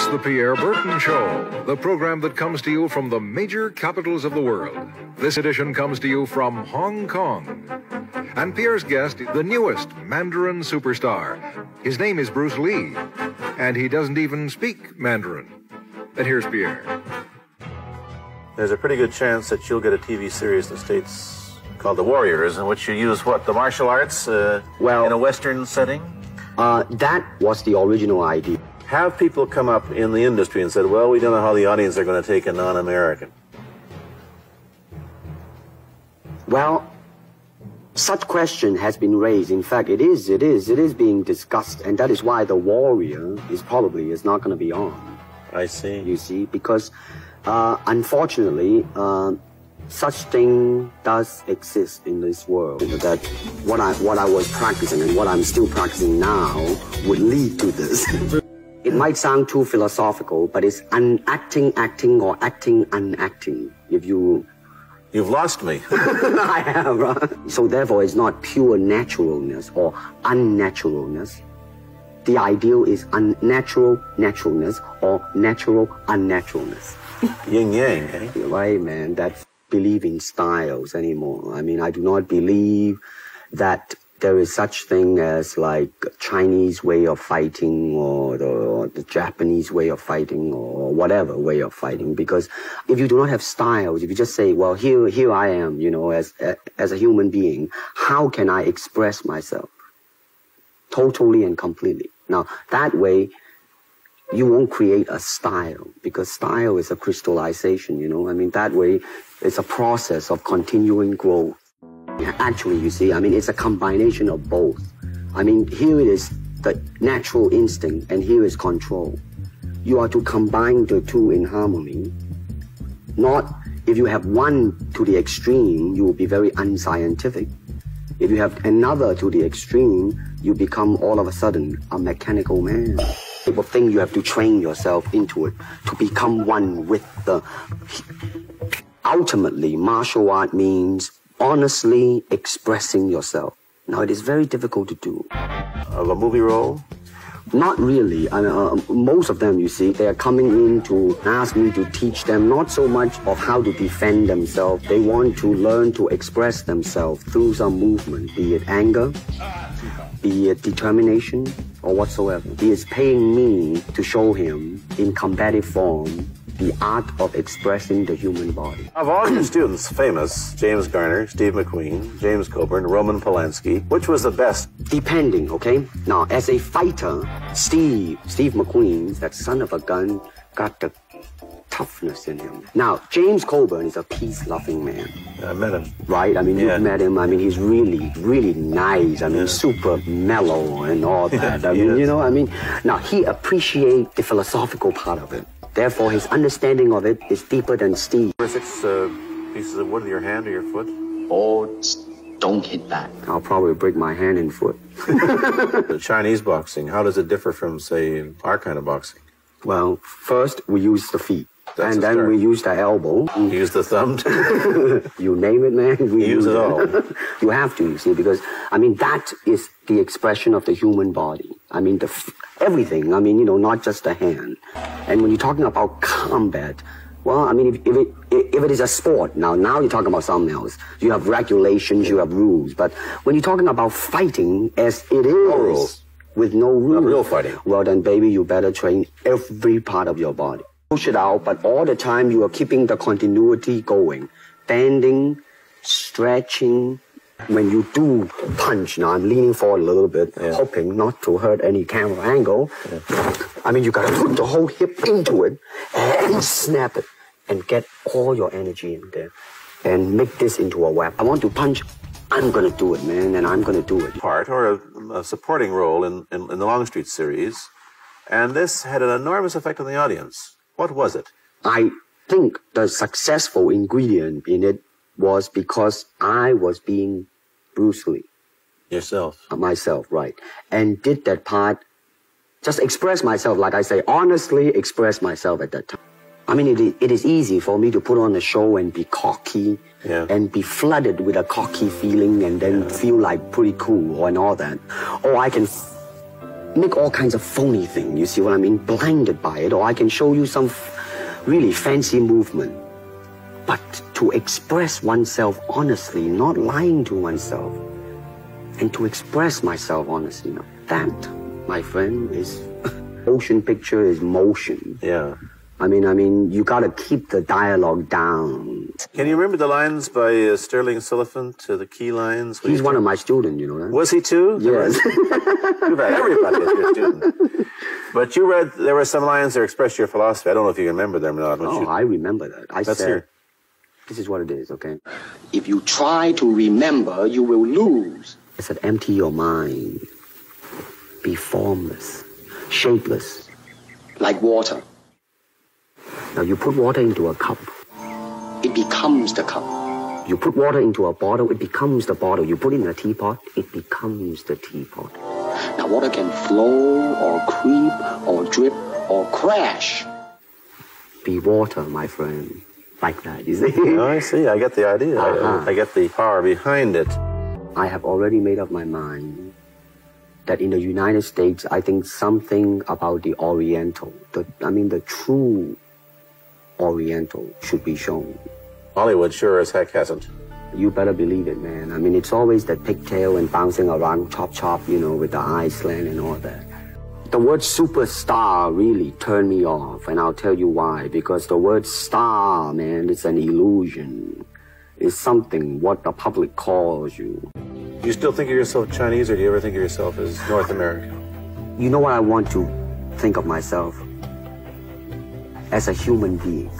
It's the Pierre Berton Show, the program that comes to you from the major capitals of the world. This edition comes to you from Hong Kong. And Pierre's guest, the newest Mandarin superstar. His name is Bruce Lee, and he doesn't even speak Mandarin. And here's Pierre. There's a pretty good chance that you'll get a TV series in the States called The Warriors, in which you use what, the martial arts in a Western setting? That was the original idea. Have people come up in the industry and said, well, we don't know how the audience are going to take a non-American? Well, such question has been raised. In fact, it is being discussed, and that is why The Warrior is not going to be on. I see. You see, because unfortunately, such thing does exist in this world. That what I was practicing and what I'm still practicing now would lead to this. It might sound too philosophical, but it's unacting acting or acting unacting. You've lost me. I have, right? So therefore, it's not pure naturalness or unnaturalness. The ideal is unnatural naturalness or natural unnaturalness. Yin yang, eh? Right, man. That's believe in styles anymore. I mean, I do not believe that there is such thing as like Chinese way of fighting or the Japanese way of fighting or whatever way of fighting. Because if you do not have styles, if you just say, well, here I am, as a human being, how can I express myself totally and completely? Now, that way, you won't create a style, because style is a crystallization, I mean, that way, it's a process of continuing growth. Actually, you see, I mean, it's a combination of both. I mean, here it is the natural instinct, and here is control. You are to combine the two in harmony. Not, if you have one to the extreme, you will be very unscientific. If you have another to the extreme, you become all of a sudden a mechanical man. The thing you have to train yourself into it, to become one with the... Ultimately, martial art means honestly expressing yourself. Now, it is very difficult to do. Of a movie role? Not really. Most of them, you see, they are coming in to ask me to teach them not so much of how to defend themselves. They want to learn to express themselves through some movement, be it anger, be it determination, or whatsoever. He is paying me to show him in combative form the art of expressing the human body. Of all your students, famous, James Garner, Steve McQueen, James Coburn, Roman Polanski, which was the best? Depending, okay? Now, as a fighter, Steve McQueen, that son of a gun, got the toughness in him. Now, James Coburn is a peace-loving man. I met him. Right? I mean, you've met him. I mean, he's really, really nice. I mean, super mellow and all that. I mean, now, he appreciates the philosophical part of it. Therefore, his understanding of it is deeper than Steve. 6 pieces of wood with your hand or your foot? Oh, don't hit that. I'll probably break my hand and foot. The Chinese boxing, how does it differ from, say, our kind of boxing? Well, first we use the feet. And then we use the elbow. Use the thumb? You name it, man. We use it all. You have to, you see, because, I mean, that is the expression of the human body. I mean, everything. I mean, not just the hand. And when you're talking about combat, well, I mean, if it is a sport, now you're talking about something else. You have regulations, you have rules. But when you're talking about fighting as it is, no rules. With no rules. Not real fighting. Well, then, baby, you better train every part of your body. Push it out, but all the time you are keeping the continuity going. Bending, stretching. When you do punch, now I'm leaning forward a little bit, hoping not to hurt any camera angle. I mean, you gotta put the whole hip into it and snap it and get all your energy in there and make this into a weapon. I want to punch. I'm gonna do it, man, and I'm gonna do it. Part or a supporting role in the Longstreet series, and this had an enormous effect on the audience. What was it? I think the successful ingredient in it was because I was being Bruce Lee. Yourself? Myself, right. And did that part, just express myself, like I say, honestly express myself at that time. I mean, it is easy for me to put on a show and be cocky and be flooded with a cocky feeling and then feel like pretty cool and all that. Or I can make all kinds of phony things, you see what I mean? Blinded by it, or I can show you some really fancy movement. But to express oneself honestly, not lying to oneself, and to express myself honestly, that, my friend, is motion picture is motion. Yeah. I mean, you gotta keep the dialogue down. Can you remember the lines by Sterling Siliphant, the key lines? He's one of my students, you know that? Was he too? Yes. Too bad. Everybody is your student. But you read, there were some lines that expressed your philosophy. I don't know if you remember them or not. I remember that. Let's hear. This is what it is, okay? If you try to remember, you will lose. I said, empty your mind. Be formless, shapeless, like water. Now you put water into a cup, it becomes the cup. You put water into a bottle, it becomes the bottle. You put it in a teapot, it becomes the teapot. Now water can flow or creep or drip or crash. Be water, my friend. Like that, you see? Oh, I see. I get the idea. I get the power behind it. I have already made up my mind that in the United States, I think something about the Oriental, the true Oriental should be shown. Hollywood sure as heck hasn't. You better believe it, man. I mean, it's always that pigtail and bouncing around, chop, you know, with the eye slant and all that. The word superstar really turned me off, and I'll tell you why. Because the word star, man, it's an illusion. It's something what the public calls you. Do you still think of yourself Chinese, or do you ever think of yourself as North American? You know what I want to think of myself? As a human being.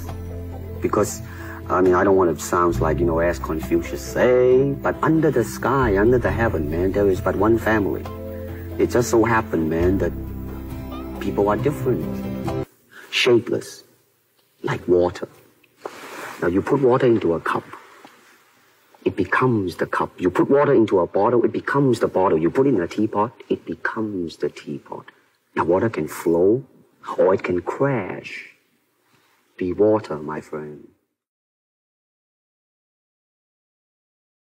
Because, I don't want to sound like, as Confucius say, but under the sky, under the heaven, man, there is but one family. It just so happened, man, that people are different. Shapeless, like water. Now, you put water into a cup, it becomes the cup. You put water into a bottle, it becomes the bottle. You put it in a teapot, it becomes the teapot. Now, water can flow, or it can crash. Be water, my friend.